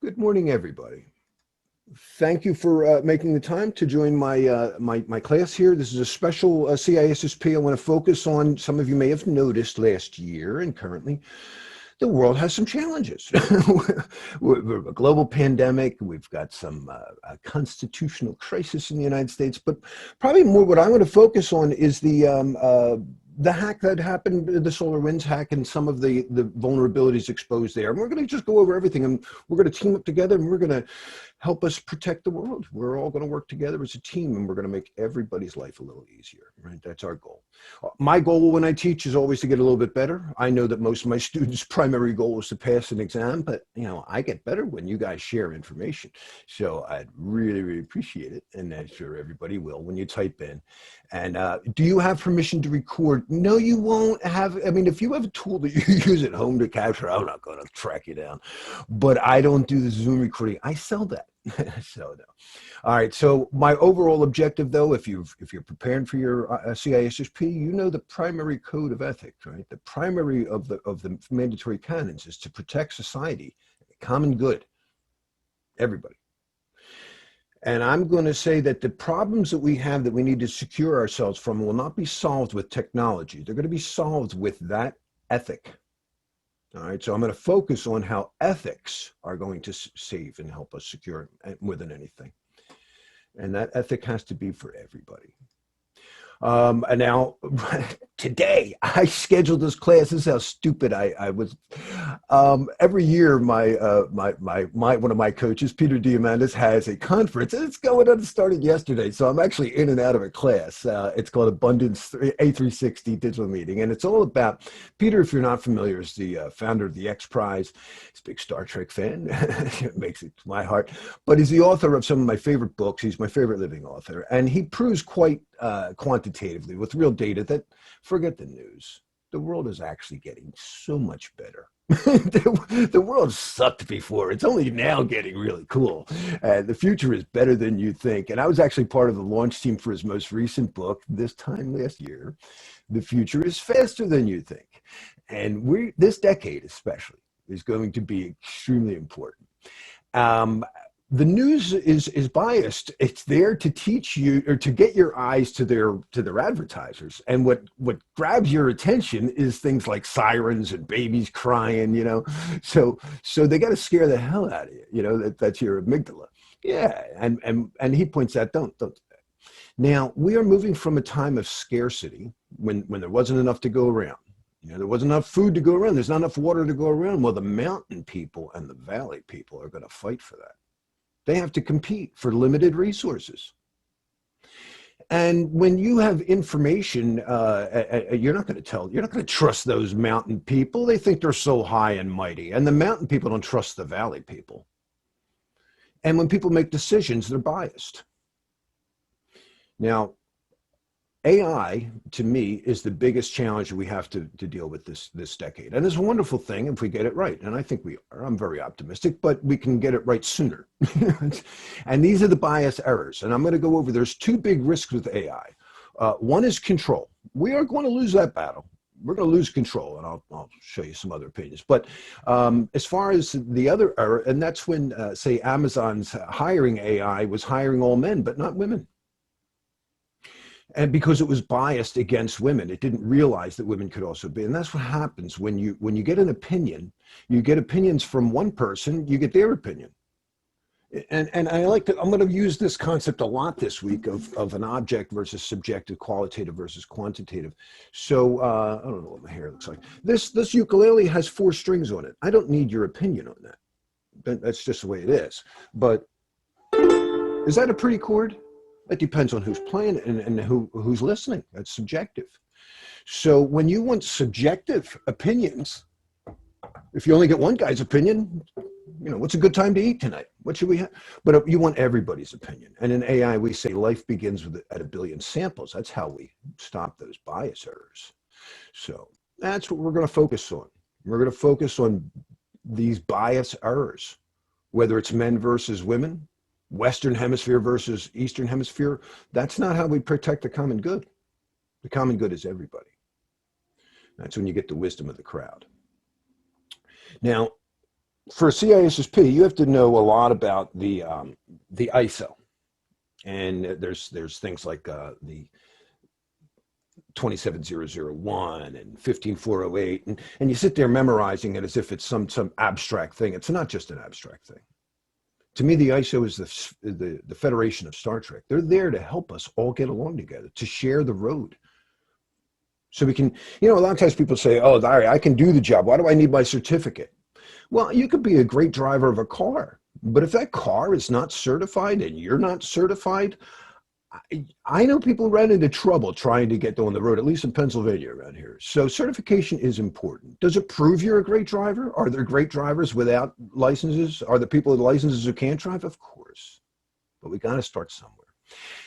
Good morning, everybody. Thank you for making the time to join my class here. This is a special CISSP. I want to focus on, some of you may have noticed last year and currently, the world has some challenges. We're a global pandemic. We've got some a constitutional crisis in the United States, but probably more what I want to focus on is the hack that happened, the SolarWinds hack, and some of the vulnerabilities exposed there. And we're going to just go over everything, and we're going to team up together, and we're going to help us protect the world. We're all going to work together as a team, and we're going to make everybody's life a little easier, right? That's our goal. My goal when I teach is always to get a little bit better. I know that most of my students' primary goal is to pass an exam, but I get better when you guys share information. So I'd really, really appreciate it, and I'm sure everybody will when you type in. And do you have permission to record? No, you won't have. I mean, if you have a tool that you use at home to capture, I'm not going to track you down. But I don't do the Zoom recording. I sell that. So no. All right. So my overall objective, though, if you're preparing for your CISSP, you know the primary code of ethics, right? The primary of the mandatory canons is to protect society, common good, everybody. And I'm going to say that the problems that we have that we need to secure ourselves from will not be solved with technology. They're going to be solved with that ethic. All right, so I'm going to focus on how ethics are going to save and help us secure more than anything. And that ethic has to be for everybody. And now, today, I scheduled this class. This is how stupid I was. Every year, one of my coaches, Peter Diamandis, has a conference, and it's going on. It started yesterday, so I'm actually in and out of a class. It's called Abundance A360 Digital Meeting, and it's all about Peter. If you're not familiar, is the founder of the X Prize. He's a big Star Trek fan. It makes it to my heart. But he's the author of some of my favorite books. He's my favorite living author, and he proves quite quantitatively with real data that, forget the news, the world is actually getting so much better. The world sucked before. It's only now getting really cool. The future is better than you think. And I was actually part of the launch team for his most recent book this time last year. The future is faster than you think. And this decade especially is going to be extremely important. The news is biased. It's there to teach you, or to get your eyes to their advertisers. And what grabs your attention is things like sirens and babies crying, So they got to scare the hell out of you, that's your amygdala. Yeah, and he points out, don't do that. Now, we are moving from a time of scarcity when there wasn't enough to go around. There wasn't enough food to go around. There's not enough water to go around. Well, the mountain people and the valley people are going to fight for that. They have to compete for limited resources. And when you have information, you're not going to trust those mountain people. They think they're so high and mighty. And the mountain people don't trust the valley people. And when people make decisions, they're biased. Now, AI, to me, is the biggest challenge we have to deal with this decade. And it's a wonderful thing if we get it right. And I think we are. I'm very optimistic, but we can get it right sooner. And these are the bias errors. And I'm going to go over, there's two big risks with AI. One is control. We are going to lose that battle. We're going to lose control, and I'll show you some other opinions. But as far as the other error, and that's when, say, Amazon's hiring AI was hiring all men, but not women. And because it was biased against women, it didn't realize that women could also be. And that's what happens when you get an opinion. You get opinions from one person, you get their opinion. And I'm going to use this concept a lot this week of an object versus subjective, qualitative versus quantitative. So I don't know what my hair looks like. This ukulele has 4 strings on it. I don't need your opinion on that. That's just the way it is. But is that a pretty chord? It depends on who's playing and who's listening. That's subjective. So when you want subjective opinions, if you only get one guy's opinion, what's a good time to eat tonight? What should we have? But you want everybody's opinion. And in AI, we say life begins at 1 billion samples. That's how we stop those bias errors. So that's what we're going to focus on. We're going to focus on these bias errors, whether it's men versus women, Western hemisphere versus Eastern hemisphere. That's not how we protect the common good. The common good is everybody. That's when you get the wisdom of the crowd. Now, For CISSP, you have to know a lot about the ISO, and there's things like the 27001 and 15408, and you sit there memorizing it as if it's some abstract thing. It's not just an abstract thing. To me, the ISO is the Federation of Star Trek. They're there to help us all get along together, to share the road. So we can, a lot of times people say, oh, Larry, I can do the job. Why do I need my certificate? Well, you could be a great driver of a car, but if that car is not certified and you're not certified, I know people ran into trouble trying to get on the road, at least in Pennsylvania around here. So certification is important. Does it prove you're a great driver? Are there great drivers without licenses? Are there people with licenses who can't drive? Of course, but we got to start somewhere.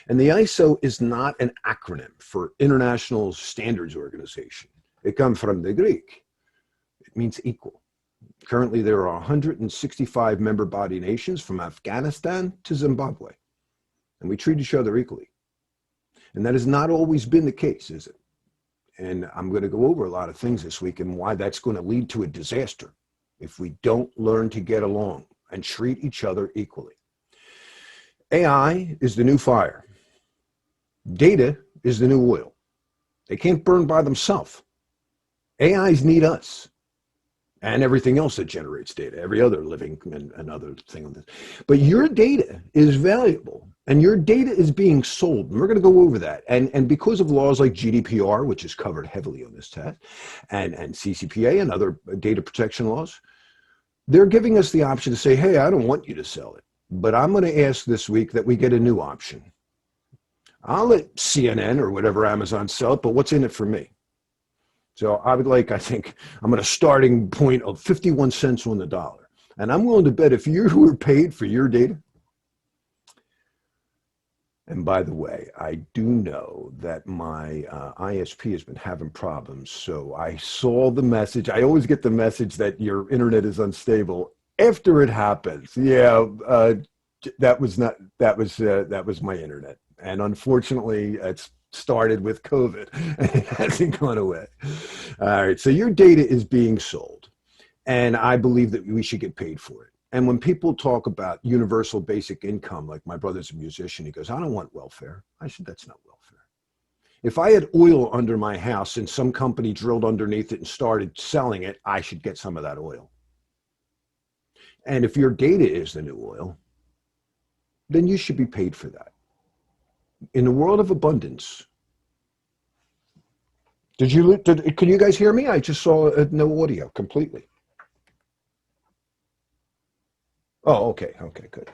And the ISO is not an acronym for International Standards Organization. It comes from the Greek. It means equal. Currently, there are 165 member body nations from Afghanistan to Zimbabwe, and we treat each other equally. And that has not always been the case, is it? And I'm going to go over a lot of things this week and why that's going to lead to a disaster if we don't learn to get along and treat each other equally. AI is the new fire. Data is the new oil. They can't burn by themselves. AIs need us and everything else that generates data, every other living and other thing on this. But your data is valuable and your data is being sold. And we're going to go over that. And because of laws like GDPR, which is covered heavily on this test, and CCPA and other data protection laws, they're giving us the option to say, hey, I don't want you to sell it. But I'm going to ask this week that we get a new option. I'll let CNN or whatever Amazon sell it, but what's in it for me? So I think I'm at a starting point of 51 cents on the dollar. And I'm willing to bet if you were paid for your data, and by the way, I do know that my ISP has been having problems. So I saw the message. I always get the message that your internet is unstable after it happens. Yeah, that was my internet. And unfortunately, it's started with COVID and it hasn't gone away. All right, so your data is being sold, and I believe that we should get paid for it. And when people talk about universal basic income, like my brother's a musician, he goes, I don't want welfare. I said, that's not welfare. If I had oil under my house and some company drilled underneath it and started selling it, I should get some of that oil. And if your data is the new oil, then you should be paid for that. In the world of abundance, can you guys hear me? I just saw no audio completely. Oh, okay, good.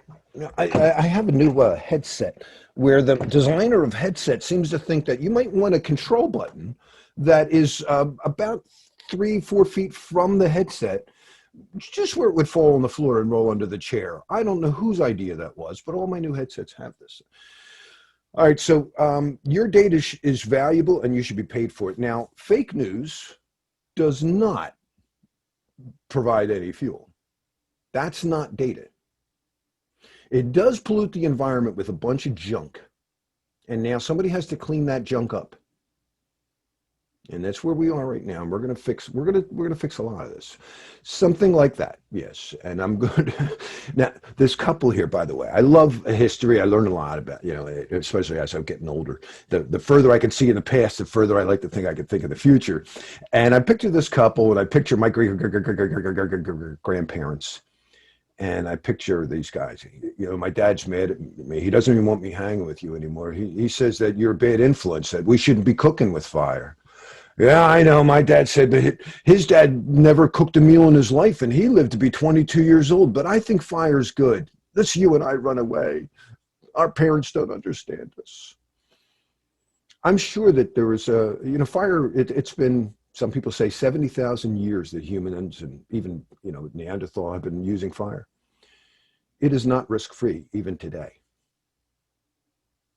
I have a new headset where the designer of headset seems to think that you might want a control button that is about 3-4 feet from the headset, just where it would fall on the floor and roll under the chair. I don't know whose idea that was, but all my new headsets have this. All right, so your data is valuable and you should be paid for it. Now, fake news does not provide any fuel. That's not data. It does pollute the environment with a bunch of junk. And now somebody has to clean that junk up. And that's where we are right now. And we're going to fix a lot of this. Something like that. Yes. And I'm good. Now, this couple here, by the way, I love history. I learned a lot about, especially as I'm getting older. The further I can see in the past, the further I like to think I could think of the future. And I picture this couple, and I picture my grandparents. And I picture these guys. My dad's mad at me. He doesn't even want me hanging with you anymore. He says that you're a bad influence, that we shouldn't be cooking with fire. Yeah, I know. My dad said that his dad never cooked a meal in his life, and he lived to be 22 years old. But I think fire's good. Let's you and I run away. Our parents don't understand us. I'm sure that there was fire. It's been, some people say 70,000 years that humans and even, Neanderthal have been using fire. It is not risk-free even today.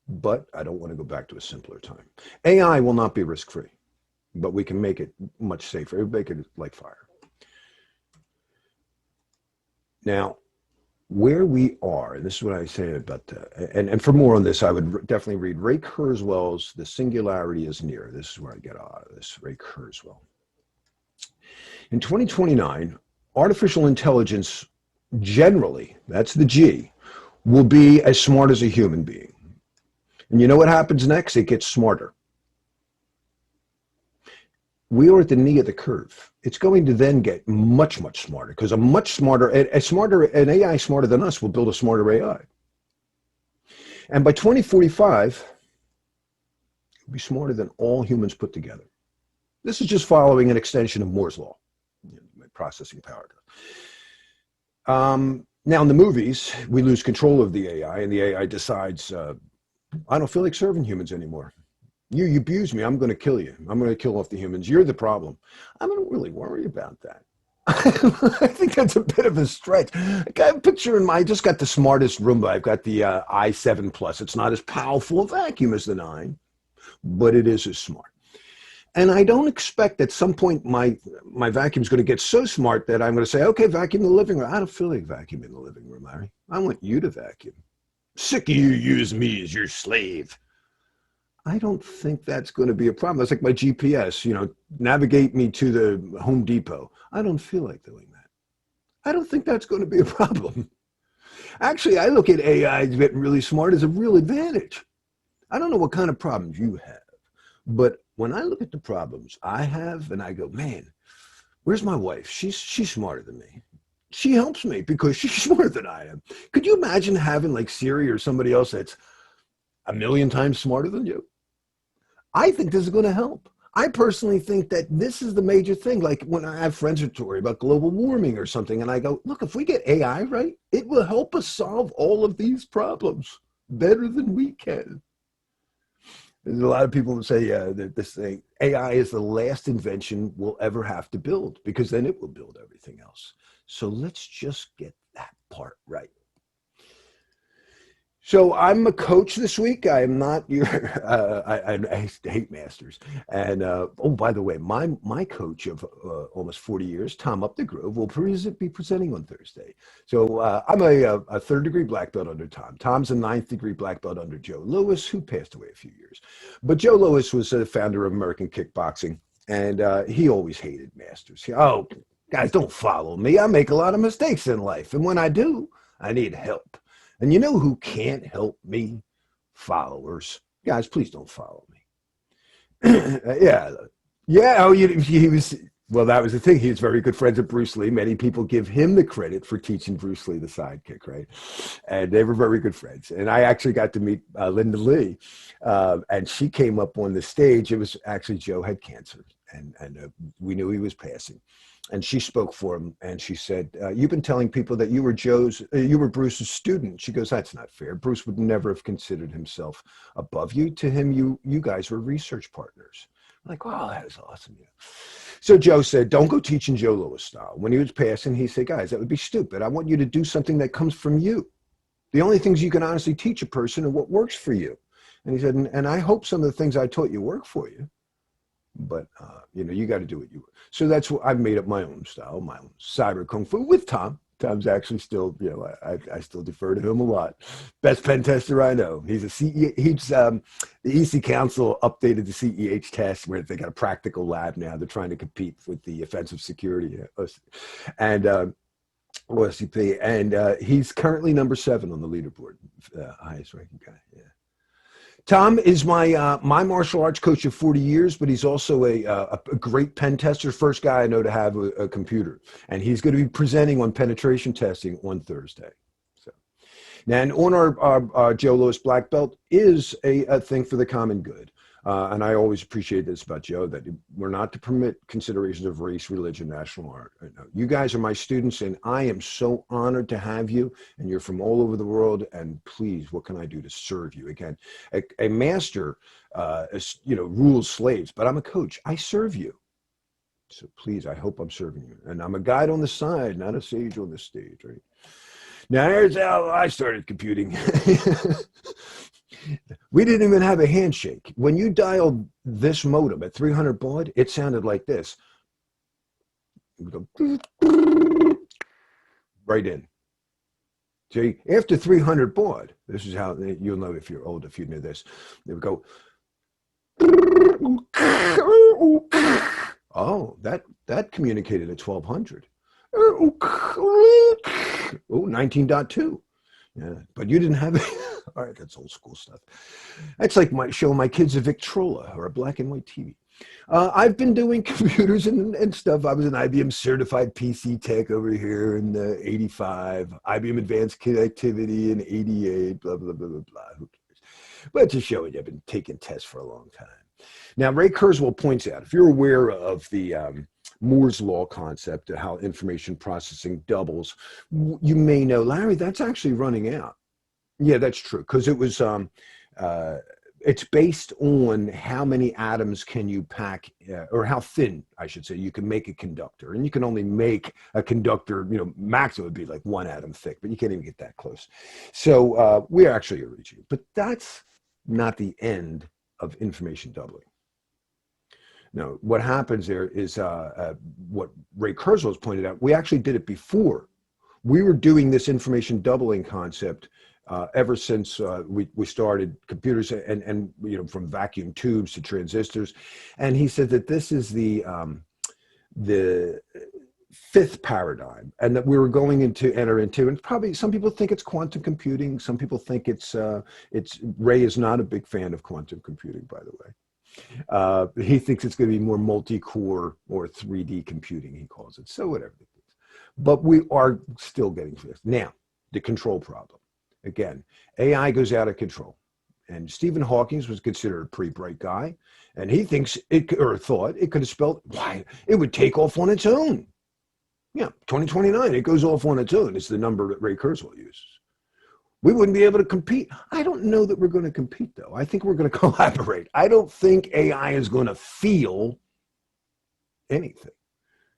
But I don't want to go back to a simpler time. AI will not be risk-free, but we can make it much safer. We'll make it like fire. Now, where we are, and this is what I say about that, and for more on this, I would definitely read Ray Kurzweil's The Singularity is Near. This is where I get out of this, Ray Kurzweil. In 2029, artificial intelligence generally, that's the G, will be as smart as a human being. And you know what happens next? It gets smarter. We are at the knee of the curve. It's going to then get much, much smarter, because an AI smarter than us will build a smarter AI. And by 2045, it'll be smarter than all humans put together. This is just following an extension of Moore's law, processing power. Now in the movies, we lose control of the AI, and the AI decides, I don't feel like serving humans anymore. You abuse me, I'm going to kill you. I'm going to kill off the humans. You're the problem. I don't really worry about that. I think that's a bit of a stretch. I got a picture in my, I just got the smartest Roomba. I've got the i7 Plus. It's not as powerful a vacuum as the 9, but it is as smart. And I don't expect at some point my vacuum is going to get so smart that I'm going to say, okay, vacuum the living room. I don't feel like vacuuming the living room, Larry. I want you to vacuum. Sick of you use me as your slave. I don't think that's going to be a problem. That's like my GPS, navigate me to the Home Depot. I don't feel like doing that. I don't think that's going to be a problem. Actually, I look at AI getting really smart as a real advantage. I don't know what kind of problems you have, but when I look at the problems I have and I go, man, where's my wife? She's smarter than me. She helps me because she's smarter than I am. Could you imagine having like Siri or somebody else that's a million times smarter than you? I think this is going to help. I personally think that this is the major thing. Like when I have friends who talk about global warming or something, and I go, look, if we get AI right, it will help us solve all of these problems better than we can. There's a lot of people who say that this thing, AI is the last invention we'll ever have to build, because then it will build everything else. So let's just get that part right. So I'm a coach this week. I am not your, I hate masters. And oh, by the way, my coach of almost 40 years, Tom Up the Grove, will be presenting on Thursday. So I'm a third degree black belt under Tom. Tom's a ninth degree black belt under Joe Lewis, who passed away a few years. But Joe Lewis was the founder of American Kickboxing, and he always hated masters. Oh, guys, don't follow me. I make a lot of mistakes in life. And when I do, I need help. And you know who can't help me? Followers. Guys, please don't follow me. Yeah. Oh, he was, well, that was the thing. He was very good friends with Bruce Lee. Many people give him the credit for teaching Bruce Lee the sidekick, right? And they were very good friends. And I actually got to meet Linda Lee, and she came up on the stage. It was actually Joe had cancer, and we knew he was passing. And she spoke for him, and she said, you've been telling people that you were Bruce's student. She goes, that's not fair. Bruce would never have considered himself above you. To him, you guys were research partners. I'm like, wow, that is awesome. Yeah. So Joe said, don't go teaching Joe Lewis style. When he was passing, he said, guys, that would be stupid. I want you to do something that comes from you. The only things you can honestly teach a person are what works for you. And he said, and I hope some of the things I taught you work for you. But, you got to do what you. So that's what I've made up my own style, my own cyber kung fu with Tom. Tom's actually still, I still defer to him a lot. Best pen tester I know. He's the EC Council updated the CEH test where they got a practical lab now. They're trying to compete with the offensive security and OSCP. And he's currently number 7 on the leaderboard, highest ranking guy. Yeah. Tom is my martial arts coach of 40 years, but he's also a great pen tester. First guy I know to have a computer, and he's going to be presenting on penetration testing on Thursday. So, and on our Joe Lewis black belt is a thing for the common good. And I always appreciate this about Joe, that we're not to permit considerations of race, religion, national art. You guys are my students, and I am so honored to have you, and you're from all over the world, and please, what can I do to serve you? Again, a master, rules slaves, but I'm a coach. I serve you. So please, I hope I'm serving you. And I'm a guide on the side, not a sage on the stage, right? Now, here's how I started computing. We didn't even have a handshake. When you dialed this modem at 300 baud, it sounded like this. It would go right in. See, after 300 baud, this is how you'll know if you're old, if you knew this. It would go. Oh, that communicated at 1200. Oh, 19.2. Yeah, but you didn't have it. All right, that's old school stuff. That's like showing my kids a Victrola or a black and white TV. I've been doing computers and stuff. I was an IBM certified PC tech over here in the 85, IBM advanced connectivity in 88, blah, blah, blah, blah, blah. Who cares? But to show you, I've been taking tests for a long time. Now, Ray Kurzweil points out, if you're aware of the Moore's law concept, how information processing doubles, you may know, Larry, that's actually running out. Yeah, that's true, because it was it's based on how many atoms can you pack, or how thin, I should say, you can make a conductor. And you can only make a conductor, maximum would be like 1 atom thick, but you can't even get that close. So we actually are reaching, but that's not the end of information doubling. Now, what happens there is what Ray Kurzweil has pointed out, we actually did it before. We were doing this information doubling concept ever since we started computers and from vacuum tubes to transistors. And he said that this is the 5th paradigm, and that we were going to enter into, and probably some people think it's quantum computing. Some people think it's Ray is not a big fan of quantum computing, by the way. He thinks it's going to be more multi-core or 3D computing, he calls it. So whatever it is. But we are still getting this. Now, the control problem. Again, AI goes out of control. And Stephen Hawking was considered a pretty bright guy. And he thinks thought it could have spelled, why, it would take off on its own. Yeah, 2029, it goes off on its own. It's the number that Ray Kurzweil uses. We wouldn't be able to compete. I don't know that we're going to compete, though. I think we're going to collaborate. I don't think AI is going to feel anything.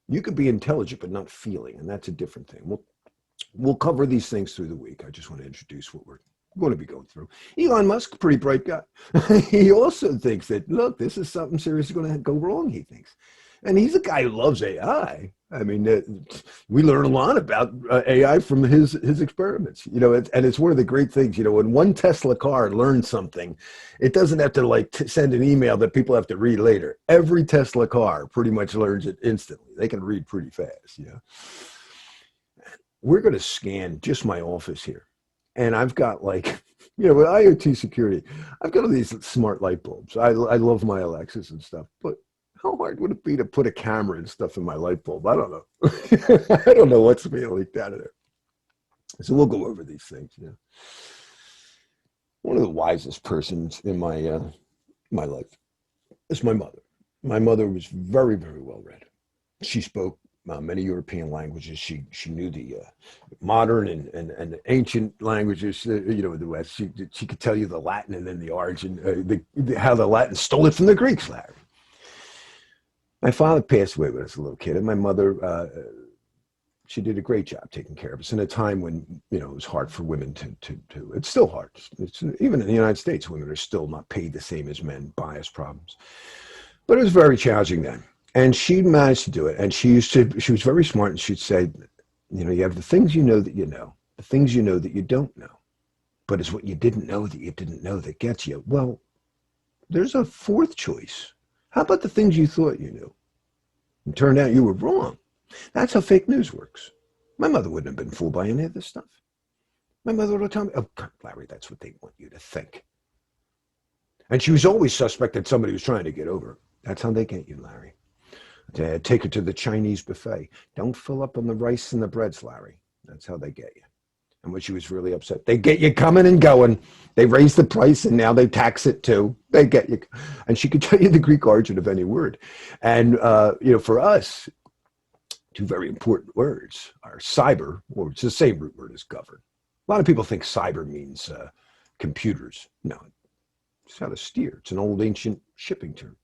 You could be intelligent, but not feeling, and that's a different thing. We'll cover these things through the week. I just want to introduce what we're going to be going through. Elon Musk, pretty bright guy. He also thinks that, look, this is something seriously going to go wrong, he thinks. And he's a guy who loves AI. I mean, we learn a lot about AI from his experiments, and it's one of the great things, when one Tesla car learns something, it doesn't have to send an email that people have to read later. Every Tesla car pretty much learns it instantly. They can read pretty fast, We're going to scan just my office here. And I've got with IoT security, I've got all these smart light bulbs. I love my Alexas and stuff, but how hard would it be to put a camera and stuff in my light bulb? I don't know. I don't know what's being leaked out of there. So we'll go over these things. One of the wisest persons in my my life is my mother. My mother was very, very well read. She spoke many European languages. She knew the modern and ancient languages, of the West. She could tell you the Latin and then the origin, how the Latin stole it from the Greeks, Larry. My father passed away when I was a little kid, and my mother, she did a great job taking care of us in a time when, it was hard for women to it's still hard. Even in the United States, women are still not paid the same as men, bias problems. But it was very challenging then. And she managed to do it. And she was very smart, and she'd say, you have the things you know that you know, the things you know that you don't know. But it's what you didn't know that you didn't know that gets you. Well, there's a 4th choice. How about the things you thought you knew? It turned out you were wrong. That's how fake news works. My mother wouldn't have been fooled by any of this stuff. My mother would have told me, oh, Larry, that's what they want you to think. And she was always suspect that somebody was trying to get over her. That's how they get you, Larry. Take her to the Chinese buffet. Don't fill up on the rice and the breads, Larry. That's how they get you. And when she was really upset, they get you coming and going. They raise the price and now they tax it too. They get you. And she could tell you the Greek origin of any word. And, for us, 2 very important words are cyber, or it's the same root word as govern. A lot of people think cyber means computers. No, it's how to steer. It's an old ancient shipping term.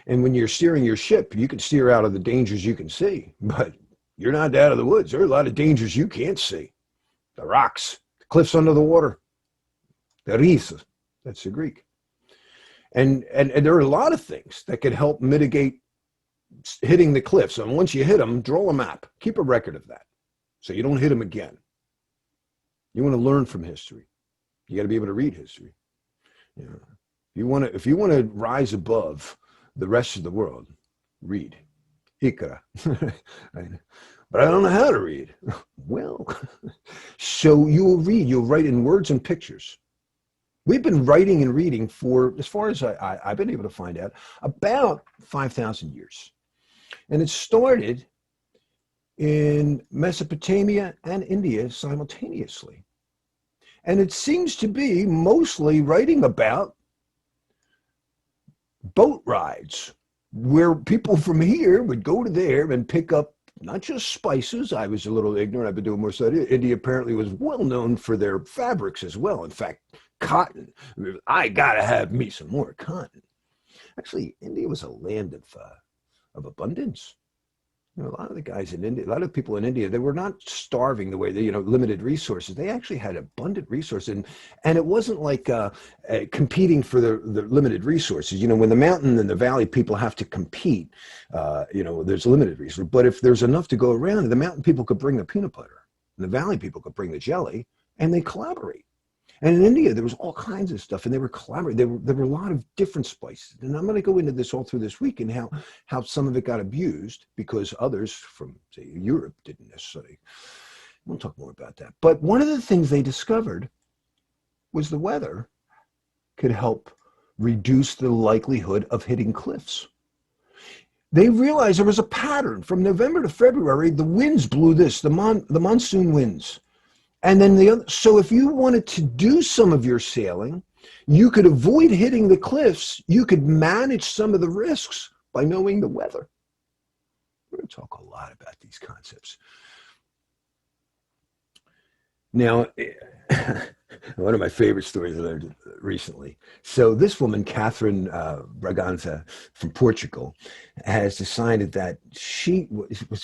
And when you're steering your ship, you can steer out of the dangers you can see, but you're not out of the woods. There are a lot of dangers you can't see. The rocks, the cliffs under the water, the risa, that's the Greek. And there are a lot of things that could help mitigate hitting the cliffs. And once you hit them, draw a map. Keep a record of that so you don't hit them again. You want to learn from history. You got to be able to read history. If you want to rise above the rest of the world, read. Ikra. But I don't know how to read. Well, so you'll write in words and pictures. We've been writing and reading for, as far as I've been able to find out, about 5,000 years. And it started in Mesopotamia and India simultaneously. And it seems to be mostly writing about boat rides, where people from here would go to there and pick up not just spices. I was a little ignorant. I've been doing more study. India apparently was well known for their fabrics as well. In fact, cotton. I gotta have me some more cotton. Actually, India was a land of abundance. You know, a lot of the guys in India, a lot of people in India, they were not starving the way they, limited resources. They actually had abundant resources, and it wasn't like competing for the limited resources. You know, when the mountain and the valley people have to compete, there's limited resources. But if there's enough to go around, the mountain people could bring the peanut butter, and the valley people could bring the jelly, and they collaborate. And in India, there was all kinds of stuff, and they were collaborating. There were a lot of different spices. And I'm going to go into this all through this week and how some of it got abused because others from, say, Europe didn't necessarily. We'll talk more about that. But one of the things they discovered was the weather could help reduce the likelihood of hitting cliffs. They realized there was a pattern. From November to February, the winds blew the monsoon winds. And then so if you wanted to do some of your sailing, you could avoid hitting the cliffs. You could manage some of the risks by knowing the weather. We're going to talk a lot about these concepts. Now, one of my favorite stories I learned recently. So this woman, Catherine Braganza from Portugal, has decided that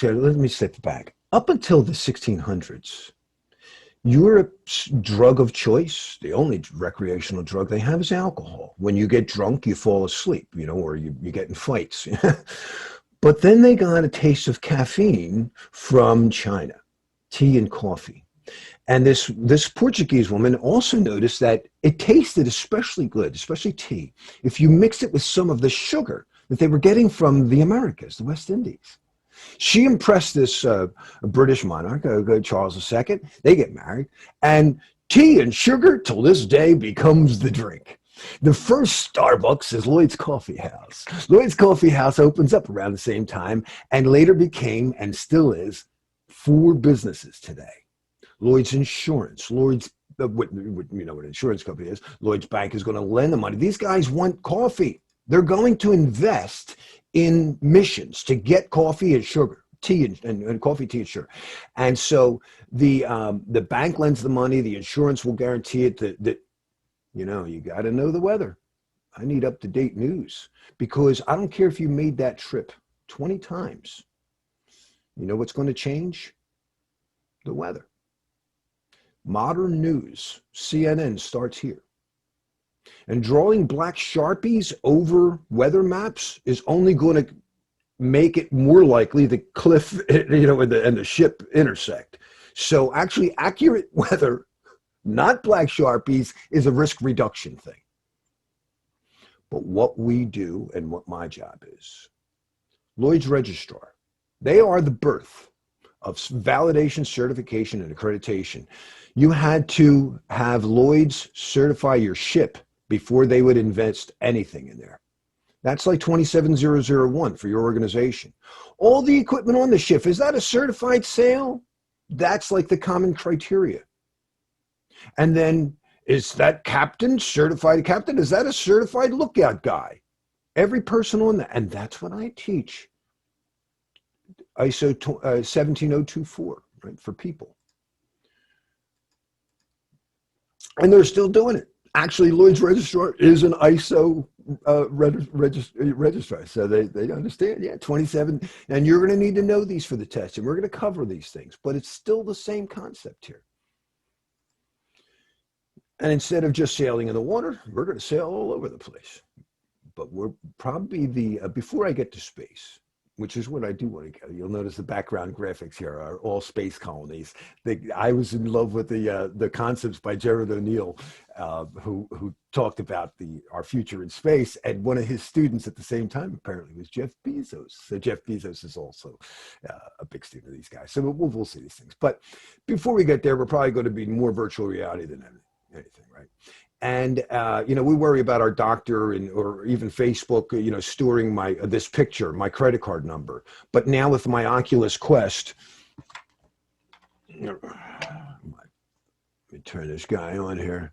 let me step back. Up until the 1600s, Europe's drug of choice, the only recreational drug they have, is alcohol. When you get drunk, you fall asleep, or you get in fights. But then they got a taste of caffeine from China, tea and coffee. And this Portuguese woman also noticed that it tasted especially good, especially tea, if you mix it with some of the sugar that they were getting from the Americas, the West Indies. She impressed this British monarch, Charles II. They get married, and tea and sugar till this day becomes the drink. The first Starbucks is Lloyd's Coffee House. Lloyd's Coffee House opens up around the same time and later became, and still is, 4 businesses today. Lloyd's Insurance, Lloyd's, what an insurance company is. Lloyd's Bank is going to lend the money. These guys want coffee. They're going to invest in missions to get coffee and sugar, tea and coffee, tea and sugar. And so the bank lends the money, the insurance will guarantee it that you got to know the weather. I need up-to-date news because I don't care if you made that trip 20 times. You know what's going to change? The weather. Modern news, CNN starts here. And drawing black Sharpies over weather maps is only going to make it more likely the cliff, and the ship intersect. So actually accurate weather, not black Sharpies, is a risk reduction thing. But what we do and what my job is, Lloyd's Registrar, they are the birth of validation, certification, and accreditation. You had to have Lloyd's certify your ship before they would invest anything in there. That's like 27001 for your organization. All the equipment on the ship, is that a certified sale? That's like the common criteria. And then, is that captain certified captain? Is that a certified lookout guy? Every person on that, and that's what I teach. ISO 17024, right, for people. And they're still doing it. Actually, Lloyd's Registrar is an ISO registrar, so they understand. Yeah, 27, and you're going to need to know these for the test, and we're going to cover these things, but it's still the same concept here. And instead of just sailing in the water, we're going to sail all over the place. But we're probably before I get to space, which is what I do want to get. You'll notice the background graphics here are all space colonies. I was in love with the concepts by Jared O'Neill, who talked about our future in space, and one of his students at the same time apparently was Jeff Bezos. So Jeff Bezos is also a big student of these guys. So we'll see these things. But before we get there, we're probably going to be more virtual reality than anything, right? And we worry about our doctor or even Facebook, storing this picture, my credit card number. But now with my Oculus Quest, let me turn this guy on here.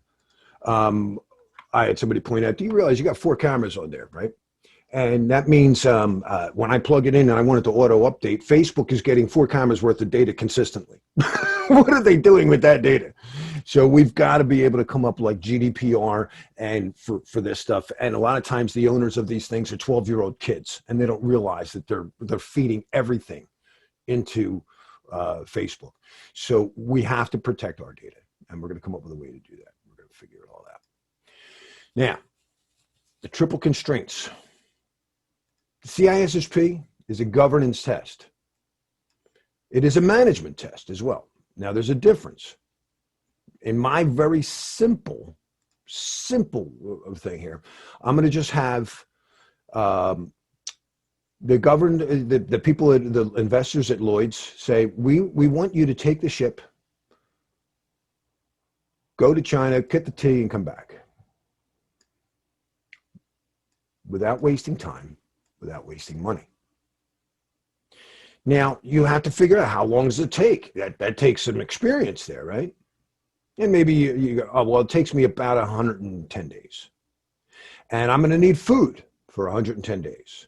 I had somebody point out, do you realize you got 4 cameras on there, right? And that means when I plug it in and I want it to auto update, Facebook is getting 4 cameras worth of data consistently. What are they doing with that data? So we've got to be able to come up like GDPR and for this stuff. And a lot of times the owners of these things are 12-year-old kids, and they don't realize that they're feeding everything into Facebook. So we have to protect our data, and we're going to come up with a way to do that. We're going to figure it all out. Now, the triple constraints. The CISSP is a governance test. It is a management test as well. Now, there's a difference. In my very simple thing here, I'm going to just have the people, the investors at Lloyd's say, we want you to take the ship, go to China, get the tea, and come back. Without wasting time, without wasting money. Now, you have to figure out how long does it take. That takes some experience there, right? And maybe you go, oh, well, it takes me about 110 days. And I'm going to need food for 110 days.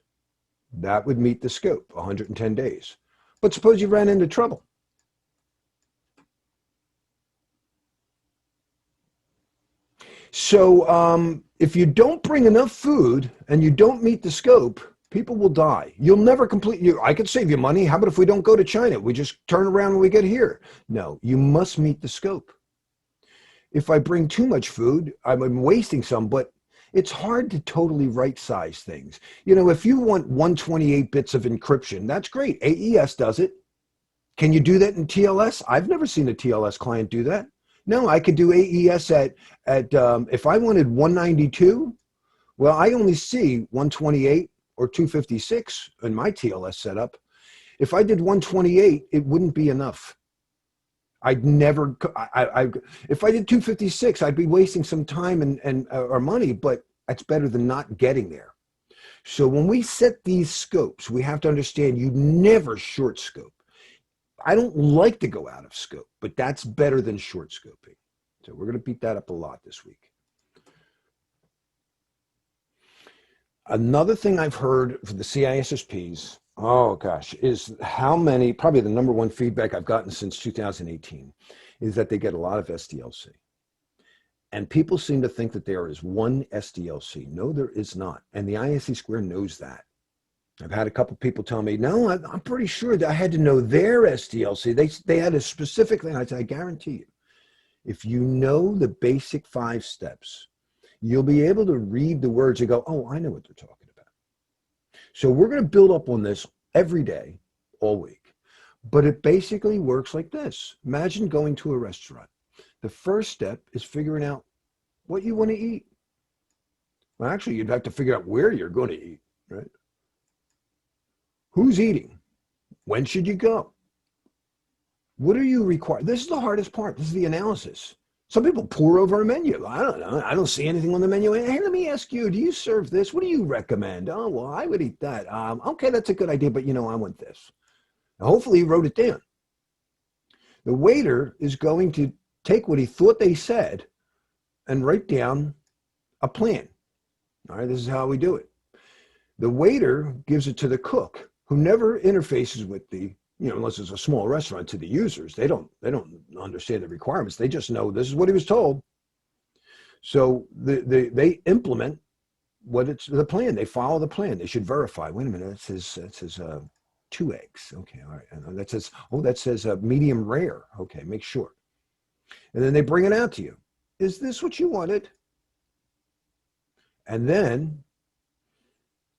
That would meet the scope, 110 days. But suppose you ran into trouble. So if you don't bring enough food and you don't meet the scope, people will die. You'll never complete. I could save you money. How about if we don't go to China? We just turn around when we get here. No, you must meet the scope. If I bring too much food, I'm wasting some, but it's hard to totally right-size things. If you want 128 bits of encryption, that's great. AES does it. Can you do that in TLS? I've never seen a TLS client do that. No, I could do AES at if I wanted 192, well, I only see 128 or 256 in my TLS setup. If I did 128, it wouldn't be enough. If I did 256, I'd be wasting some time and or money, but that's better than not getting there. So when we set these scopes, we have to understand you never short scope. I don't like to go out of scope, but that's better than short scoping. So we're going to beat that up a lot this week. Another thing I've heard for the CISSPs, oh gosh, is probably the number one feedback I've gotten since 2018 is that they get a lot of SDLC. And people seem to think that there is one SDLC. No, there is not. And the ISC Square knows that. I've had a couple people tell me, no, I'm pretty sure that I had to know their SDLC. They had a specific thing. I guarantee you, if you know the basic 5 steps, you'll be able to read the words and go, oh, I know what they're talking about. So we're going to build up on this every day, all week. But it basically works like this. Imagine going to a restaurant. The first step is figuring out what you want to eat. Well, actually, you'd have to figure out where you're going to eat, right? Who's eating? When should you go? What are you required? This is the hardest part. This is the analysis. Some people pour over a menu. I don't know. I don't see anything on the menu. Hey, let me ask you, do you serve this? What do you recommend? Oh, well, I would eat that. Okay, that's a good idea, but I want this. Now, hopefully he wrote it down. The waiter is going to take what he thought they said and write down a plan. All right, this is how we do it. The waiter gives it to the cook, who never interfaces with unless it's a small restaurant, to the users. They don't understand the requirements. They just know this is what he was told. So they implement the plan. They follow the plan. They should verify. Wait a minute, that says 2 eggs. Okay, all right. And that says medium rare. Okay, make sure. And then they bring it out to you. Is this what you wanted? And then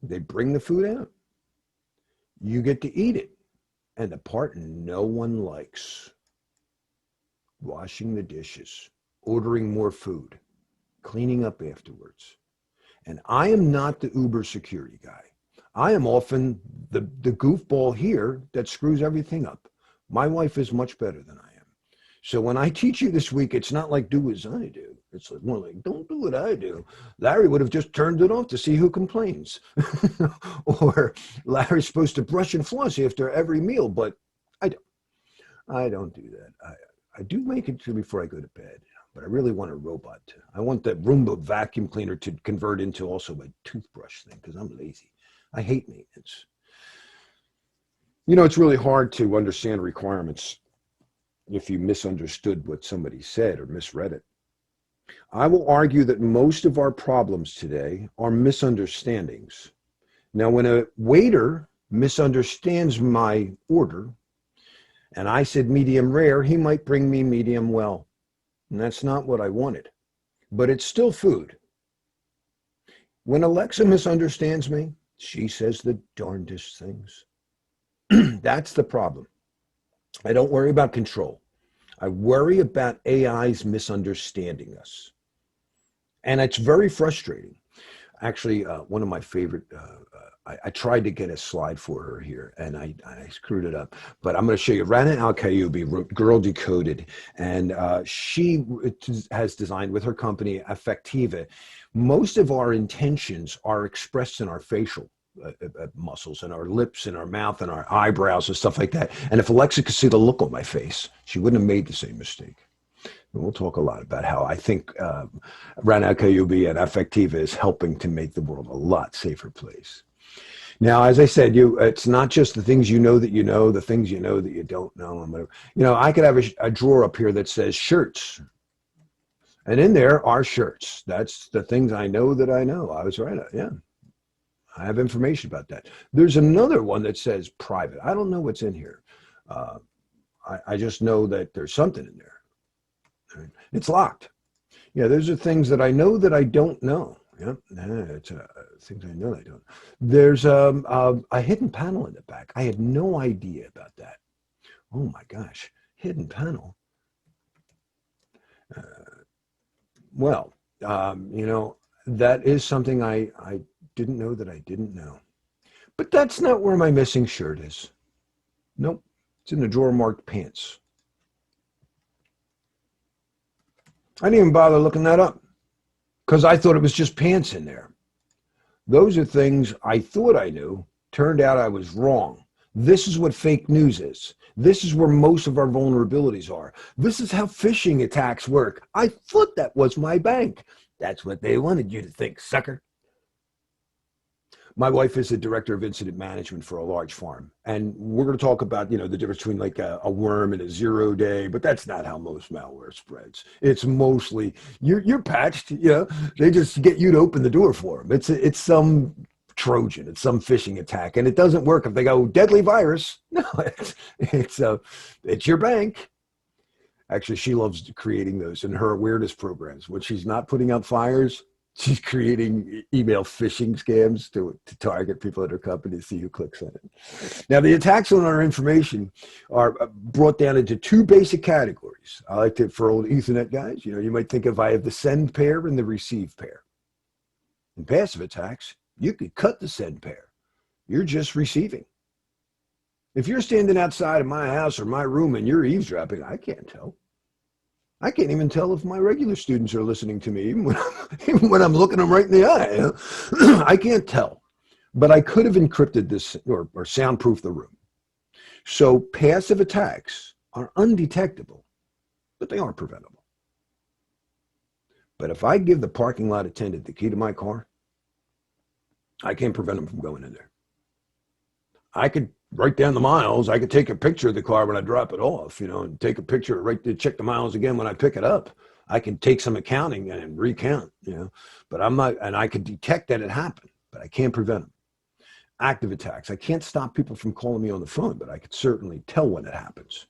they bring the food out. You get to eat it. And the part no one likes, washing the dishes, ordering more food, cleaning up afterwards. And I am not the Uber security guy. I am often the goofball here that screws everything up. My wife is much better than I am. So when I teach you this week, it's not like do as I do. It's more like don't do what I do. Larry would have just turned it off to see who complains. Or Larry's supposed to brush and floss after every meal, but I don't. I don't do that. I do make it before I go to bed, but I really want a robot. I want that Roomba vacuum cleaner to convert into also a toothbrush thing because I'm lazy. I hate maintenance. You know, it's really hard to understand requirements if you misunderstood what somebody said or misread it. I will argue that most of our problems today are misunderstandings. Now, when a waiter misunderstands my order and I said medium rare, he might bring me medium well. And that's not what I wanted, but it's still food. When Alexa misunderstands me, she says the darndest things. That's the problem. I don't worry about control. I worry about AIs misunderstanding us. And it's very frustrating. Actually, one of my favorite, I tried to get a slide for her here and I screwed it up, but I'm going to show you Rana Al-Kayoubi, Girl Decoded, and she has designed with her company, Affectiva. Most of our intentions are expressed in our facial muscles and our lips and our mouth and our eyebrows and stuff like that. And if Alexa could see the look on my face, she wouldn't have made the same mistake. And we'll talk a lot about how I think Rana Al-Kayoubi and Affectiva is helping to make the world a lot safer place. Now, as I said, it's not just the things you know, the things you know that you don't know. And whatever. You know, I could have a drawer up here that says shirts. And in there are shirts. That's the things I know that I know. I was right. Yeah. I have information about that. There's another one that says private. I don't know what's in here. I just know that there's something in there. It's locked. Yeah, those are things that I know that I don't know. Yep, it's things I know I don't. There's a hidden panel in the back. I had no idea about that. Oh my gosh, hidden panel. Well, you know, that is something I didn't know that I didn't know. But that's not where my missing shirt is. Nope, it's in the drawer marked pants. I didn't even bother looking that up because I thought it was just pants in there. Those are things I thought I knew. Turned out I was wrong. This is what fake news is. This is where most of our vulnerabilities are. This is how phishing attacks work. I thought that was my bank. That's what they wanted you to think, sucker. My wife is the director of incident management for a large farm. And we're going to talk about, you know, the difference between like a worm and a 0 day, but that's not how most malware spreads. It's mostly you're patched, you know, they just get you to open the door for them. It's some Trojan, it's some phishing attack. And it doesn't work if they go deadly virus. No, it's your bank. Actually, she loves creating those in her awareness programs. When she's not putting out fires, she's creating email phishing scams to target people at her company to see who clicks on it. Now, the attacks on our information are brought down into two basic categories. I like to, for old Ethernet guys, you know, you might think of I have the send pair and the receive pair. In passive attacks, you could cut the send pair. You're just receiving. If you're standing outside of my house or my room and you're eavesdropping, I can't tell. I can't even tell if my regular students are listening to me, even when I'm looking them right in the eye. You know? I can't tell. But I could have encrypted this or soundproofed the room. So passive attacks are undetectable, but they aren't preventable. But if I give the parking lot attendant the key to my car, I can't prevent them from going in there. I could write down the miles. I could take a picture of the car when I drop it off, you know, and take a picture, check the miles again when I pick it up. I can take some accounting and recount, you know, but I'm not, and I could detect that it happened, but I can't prevent them. Active attacks. I can't stop people from calling me on the phone, but I could certainly tell when it happens.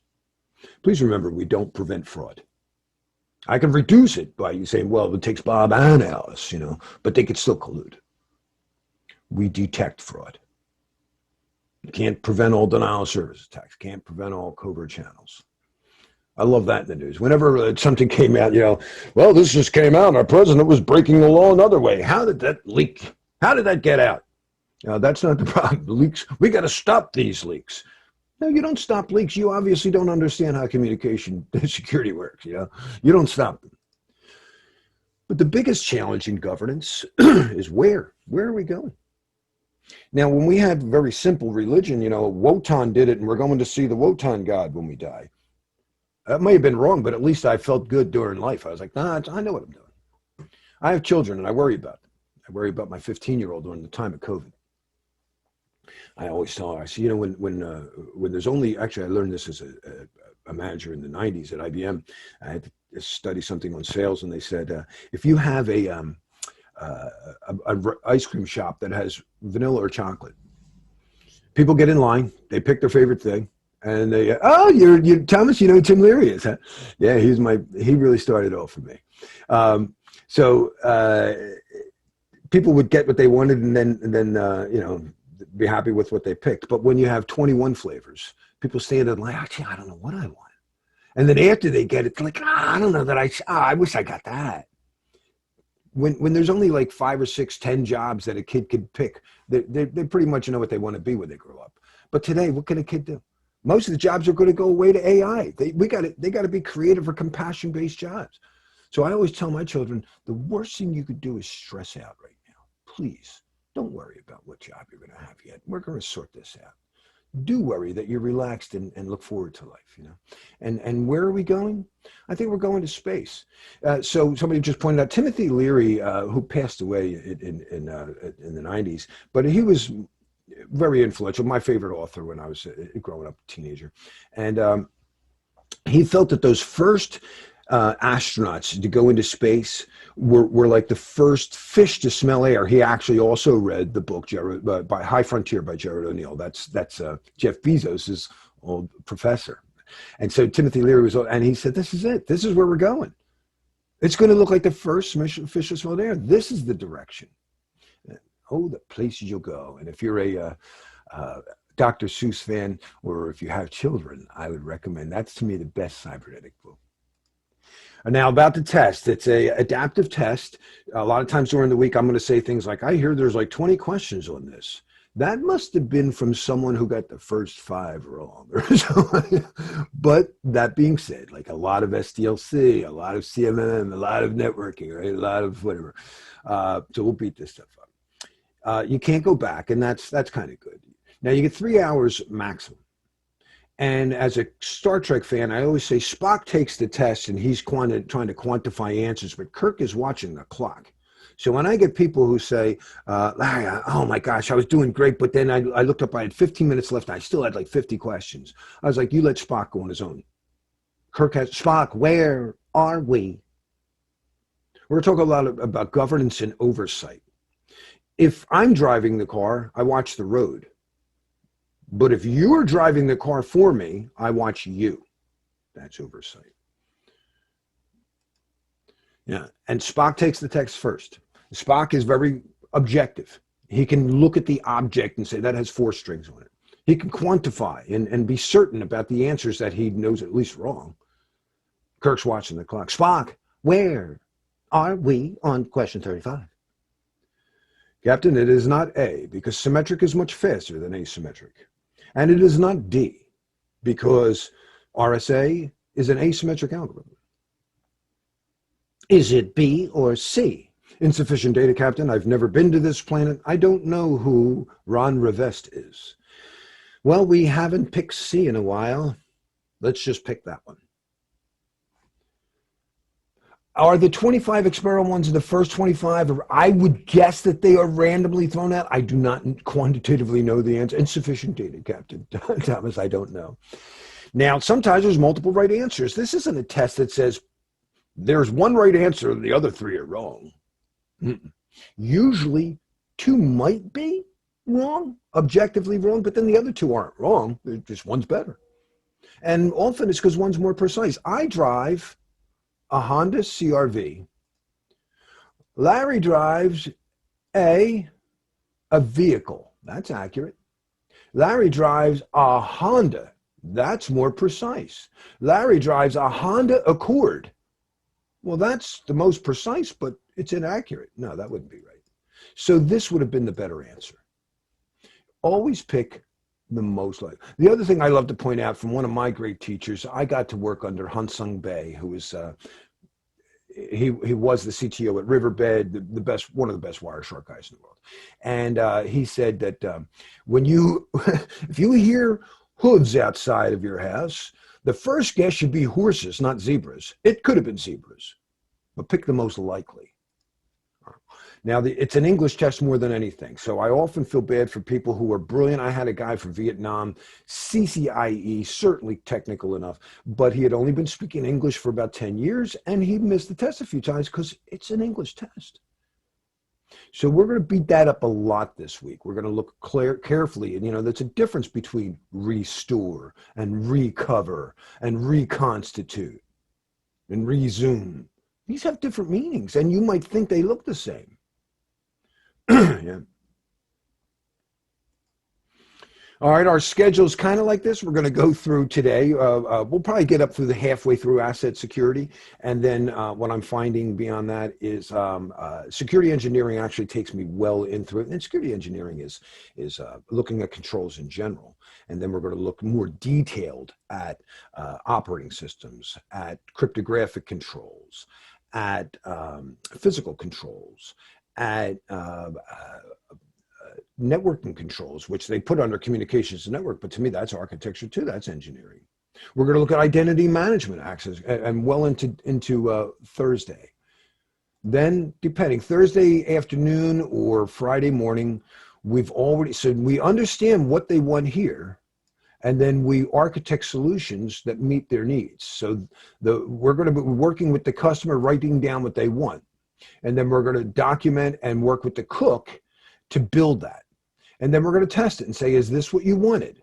Please remember, we don't prevent fraud. I can reduce it by you saying, well, it takes Bob and Alice, you know, but they could still collude. We detect fraud. Can't prevent all denial of service attacks. Can't prevent all covert channels. I love that in the news. Whenever something came out, well, this just came out. Our president was breaking the law another way. How did that leak? How did that get out? That's not the problem. The leaks. We got to stop these leaks. No, you don't stop leaks. You obviously don't understand how communication security works. You don't stop them. But the biggest challenge in governance is where? Where are we going? Now, when we had very simple religion, Wotan did it, and we're going to see the Wotan God when we die. That may have been wrong, but at least I felt good during life. I was like, nah, I know what I'm doing. I have children, and I worry about them. I worry about my 15-year-old during the time of COVID. I always tell her, I say, when there's only, actually, I learned this as a manager in the 90s at IBM. I had to study something on sales, and they said, if you have a ice cream shop that has vanilla or chocolate, people get in line, they pick their favorite thing, and they, oh, you're Thomas, you know who Tim Leary is, huh? Yeah, he really started off for me. So people would get what they wanted, and then be happy with what they picked. But when you have 21 flavors, people stand in line, actually, I don't know what I want. And then after they get it, it's like, I don't know that I wish I got that. When there's only like 5 or 6, 10 jobs that a kid could pick, they pretty much know what they want to be when they grow up. But today, what can a kid do? Most of the jobs are going to go away to AI. They got to be creative or compassion-based jobs. So I always tell my children, the worst thing you could do is stress out right now. Please don't worry about what job you're going to have yet. We're going to sort this out. Do worry that you're relaxed and look forward to life, And where are we going? I think we're going to space. So somebody just pointed out Timothy Leary, who passed away in the 90s, but he was very influential, my favorite author when I was growing up, teenager. And he felt that those first astronauts to go into space were like the first fish to smell air. He actually also read the book by High Frontier by Jared O'Neill. That's Jeff Bezos's old professor. And so Timothy Leary and he said, this is it. This is where we're going. It's going to look like the first fish to smell air. This is the direction. Oh, the places you'll go. And if you're a Dr. Seuss fan, or if you have children, I would recommend. That's, to me, the best cybernetic book. Now, about the test, it's a adaptive test. A lot of times during the week, I'm going to say things like, I hear there's like 20 questions on this. That must have been from someone who got the first 5 wrong. But that being said, like a lot of SDLC, a lot of CMM, a lot of networking, right? A lot of whatever. So we'll beat this stuff up. You can't go back, and that's kind of good. Now, you get 3 hours maximum. And as a Star Trek fan, I always say Spock takes the test and he's trying to quantify answers, but Kirk is watching the clock. So when I get people who say, Larry, oh my gosh, I was doing great, but then I looked up, I had 15 minutes left, and I still had like 50 questions. I was like, you let Spock go on his own. Kirk has, Spock, where are we? We're talking a lot about governance and oversight. If I'm driving the car, I watch the road. But if you're driving the car for me, I watch you. That's oversight. Yeah, and Spock takes the text first. Spock is very objective. He can look at the object and say, that has 4 strings on it. He can quantify and be certain about the answers that he knows at least wrong. Kirk's watching the clock. Spock, where are we on question 35? Captain, it is not A, because symmetric is much faster than asymmetric. And it is not D, because RSA is an asymmetric algorithm. Is it B or C? Insufficient data, Captain. I've never been to this planet. I don't know who Ron Rivest is. Well, we haven't picked C in a while. Let's just pick that one. Are the 25 experimental ones the first 25? Or I would guess that they are randomly thrown out. I do not quantitatively know the answer. Insufficient data, Captain Thomas, I don't know. Now, sometimes there's multiple right answers. This isn't a test that says there's one right answer and the other 3 are wrong. Usually 2 might be wrong, objectively wrong, but then the other 2 aren't wrong. Just one's better. And often it's because one's more precise. I drive a Honda CR-V. Larry drives a vehicle. That's accurate. Larry drives a Honda. That's more precise. Larry drives a Honda Accord. Well, that's the most precise, but it's inaccurate. No, that wouldn't be right. So this would have been the better answer. Always pick the most likely. The other thing I love to point out from one of my great teachers, I got to work under Hansung Bae, who was he was the CTO at Riverbed, the best, one of the best Wireshark guys in the world. And he said that when you, if you hear hooves outside of your house, the first guess should be horses, not zebras. It could have been zebras, but pick the most likely. Now, it's an English test more than anything. So I often feel bad for people who are brilliant. I had a guy from Vietnam, CCIE, certainly technical enough, but he had only been speaking English for about 10 years, and he missed the test a few times because it's an English test. So we're going to beat that up a lot this week. We're going to look carefully, and there's a difference between restore and recover and reconstitute and resume. These have different meanings, and you might think they look the same. Yeah. All right, our schedule is kind of like this. We're going to go through today. We'll probably get up through the halfway through asset security. And then what I'm finding beyond that is security engineering actually takes me well into it. And security engineering is looking at controls in general. And then we're going to look more detailed at operating systems, at cryptographic controls, at physical controls, at networking controls, which they put under communications and network, but to me that's architecture too. That's engineering. We're going to look at identity management access and well into Thursday. Then, depending Thursday afternoon or Friday morning, so we understand what they want here, and then we architect solutions that meet their needs. So we're going to be working with the customer, writing down what they want. And then we're going to document and work with the cook to build that. And then we're going to test it and say, is this what you wanted?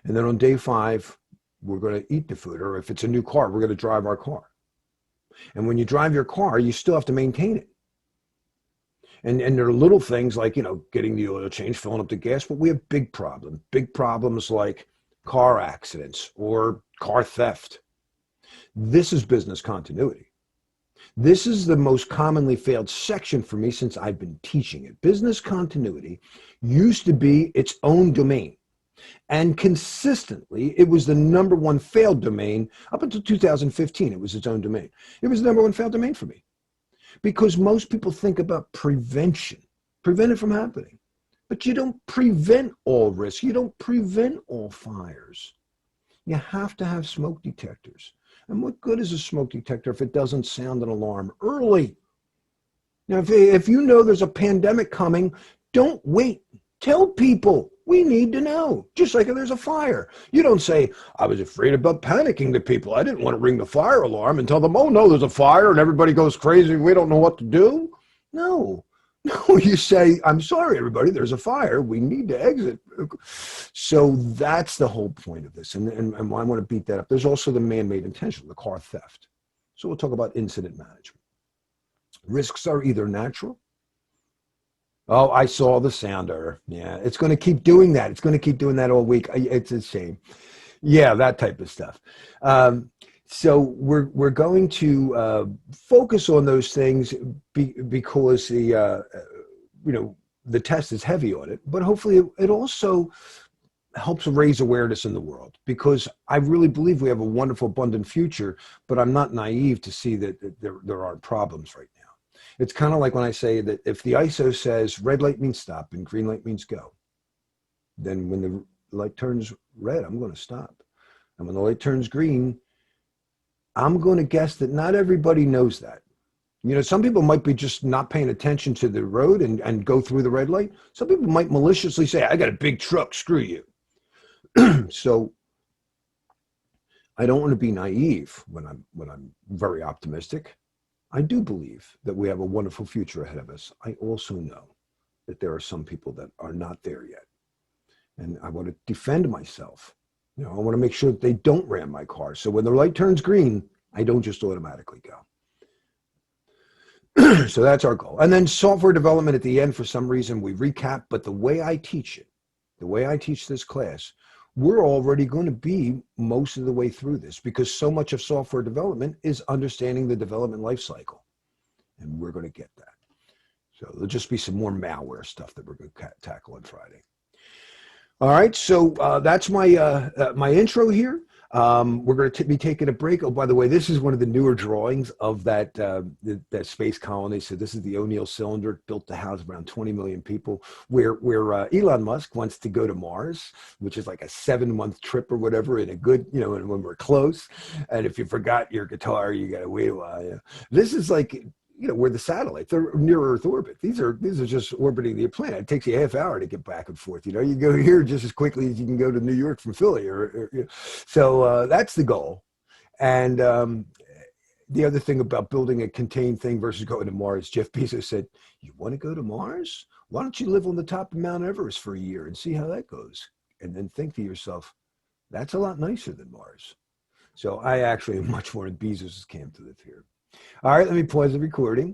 And then on day 5, we're going to eat the food. Or if it's a new car, we're going to drive our car. And when you drive your car, you still have to maintain it. And there are little things like, getting the oil change, filling up the gas, but we have big problems like car accidents or car theft. This is business continuity. This is the most commonly failed section for me since I've been teaching it. Business continuity used to be its own domain. And consistently, it was the #1 failed domain up until 2015. It was its own domain. It was the #1 failed domain for me. Because most people think about prevention, prevent it from happening. But you don't prevent all risks. You don't prevent all fires. You have to have smoke detectors. And what good is a smoke detector if it doesn't sound an alarm early? Now, if you know there's a pandemic coming, don't wait. Tell people. We need to know. Just like if there's a fire. You don't say, I was afraid about panicking to people. I didn't want to ring the fire alarm and tell them, oh, no, there's a fire and everybody goes crazy. We don't know what to do. No, you say, I'm sorry, everybody, there's a fire. We need to exit. So that's the whole point of this. And I want to beat that up. There's also the man-made intention, the car theft. So we'll talk about incident management. Risks are either natural. Oh, I saw the sounder. Yeah, it's going to keep doing that. It's going to keep doing that all week. It's a shame. Yeah, that type of stuff. So we're going to focus on those things because the test is heavy on it, but hopefully it also helps raise awareness in the world, because I really believe we have a wonderful, abundant future, but I'm not naive to see that there are problems right now. It's kind of like when I say that if the ISO says red light means stop and green light means go, then when the light turns red, I'm going to stop. And when the light turns green, I'm going to guess that not everybody knows that. Some people might be just not paying attention to the road and go through the red light. Some people might maliciously say, I got a big truck, screw you. So I don't want to be naive when I'm very optimistic. I do believe that we have a wonderful future ahead of us. I also know that there are some people that are not there yet. And I want to defend myself. I want to make sure that they don't ram my car. So when the light turns green, I don't just automatically go. So that's our goal. And then software development at the end, for some reason, we recap. But the way I teach it, the way I teach this class, we're already going to be most of the way through this, because so much of software development is understanding the development life cycle. And we're going to get that. So there'll just be some more malware stuff that we're going to tackle on Friday. All right, so that's my my intro here. We're going to be taking a break. Oh, by the way, this is one of the newer drawings of that that space colony. So this is the O'Neill cylinder, built to house around 20 million people, where Elon Musk wants to go to Mars, which is like a 7-month trip or whatever, in a good, you know, and when we're close. And if you forgot your guitar, you got to wait a while. Yeah. This is like, you know, where the satellites are near Earth orbit. These are just orbiting the planet. It takes you a half hour to get back and forth. You know, you go here just as quickly as you can go to New York from Philly. So that's the goal. And the other thing about building a contained thing versus going to Mars, Jeff Bezos said, "You want to go to Mars? Why don't you live on the top of Mount Everest for a year and see how that goes? And then think to yourself, that's a lot nicer than Mars." So I actually am much more in Bezos' camp to live here. All right, let me pause the recording